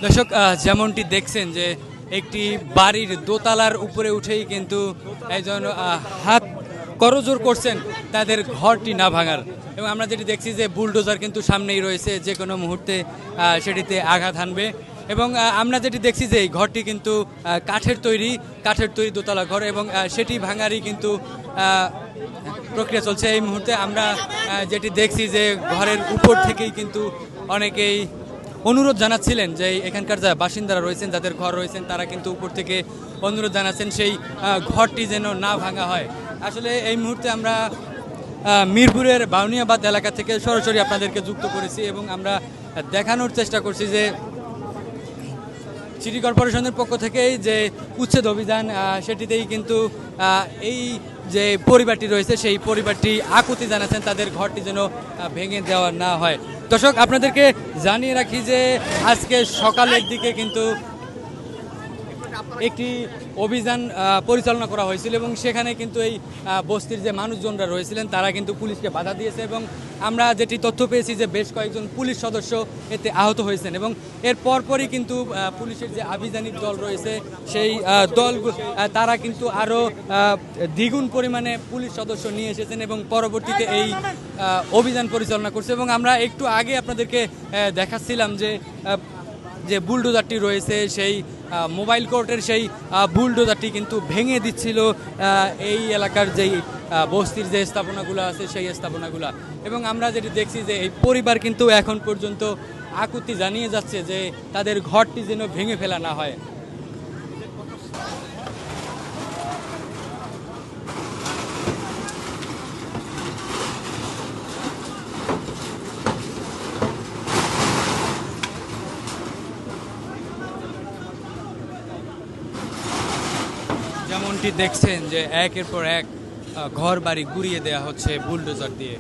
দর্শক যেমনটি দেখছেন যে একটি বাড়ির দোতলার উপরে উঠেই কিন্তু একজন হাত করজোড় করছেন তাদের ঘরটি না ভাঙার। এবং আমরা যেটি দেখছি যে বুলডোজার কিন্তু সামনেই রয়েছে, যে কোনো মুহূর্তে সেটিতে আঘাত হানবে। এবং আমরা যেটি দেখছি যে এই ঘরটি কিন্তু কাঠের তৈরি দোতলা ঘর, এবং সেটি ভাঙারই কিন্তু প্রক্রিয়া চলছে এই মুহূর্তে। আমরা যেটি দেখছি যে ঘরের উপর থেকেই কিন্তু অনেকেই অনুরোধ জানাচ্ছিলেন যে এখানকার যা বাসিন্দারা রয়েছেন, যাদের ঘর রয়েছেন, তারা কিন্তু উপর থেকে অনুরোধ জানাচ্ছেন সেই ঘরটি যেন না ভাঙা হয়। আসলে এই মুহূর্তে আমরা মিরপুরের বাউনিয়াবাদ এলাকা থেকে সরাসরি আপনাদেরকে যুক্ত করেছি, এবং আমরা দেখানোর চেষ্টা করছি যে সিটি কর্পোরেশনের পক্ষ থেকেই যে উচ্ছেদ অভিযান, সেটিতেই কিন্তু এই যে পরিবারটি রয়েছে সেই পরিবারটি আকুতি জানাচ্ছেন তাদের ঘরটি যেন ভেঙে দেওয়া না হয়। দর্শক, আপনাদেরকে জানিয়ে রাখি যে আজকে সকালের দিকে কিন্তু একটি অভিযান পরিচালনা করা হয়েছিল, এবং সেখানে কিন্তু এই বস্তির যে মানুষজনরা রয়েছিলেন তারা কিন্তু পুলিশকে বাধা দিয়েছে, এবং আমরা যেটি তথ্য পেয়েছি যে বেশ কয়েকজন পুলিশ সদস্য এতে আহত হয়েছেন। এবং এর পরপরই কিন্তু পুলিশের যে আভিযানিক দল রয়েছে সেই দল তারা কিন্তু আরও দ্বিগুণ পরিমাণে পুলিশ সদস্য নিয়ে এসেছেন এবং পরবর্তীতে এই অভিযান পরিচালনা করছে। এবং আমরা একটু আগে আপনাদেরকে দেখাচ্ছিলাম যে যে বুলডোজারটি রয়েছে সেই মোবাইল কোর্টের সেই বুলডোজারটি কিন্তু ভেঙে দিচ্ছিল এই এলাকার যেই বস্তির যে স্থাপনাগুলো আছে সেই স্থাপনাগুলো। এবং আমরা যেটি দেখছি যে এই পরিবার কিন্তু এখন পর্যন্ত আকুতি জানিয়ে যাচ্ছে যে তাদের ঘরটি যেন ভেঙে ফেলা না হয়। যেমনটি দেখছেন যে একের পর এক ঘর বাড়ি গুড়িয়ে দেওয়া হচ্ছে বুলডোজার দিয়ে।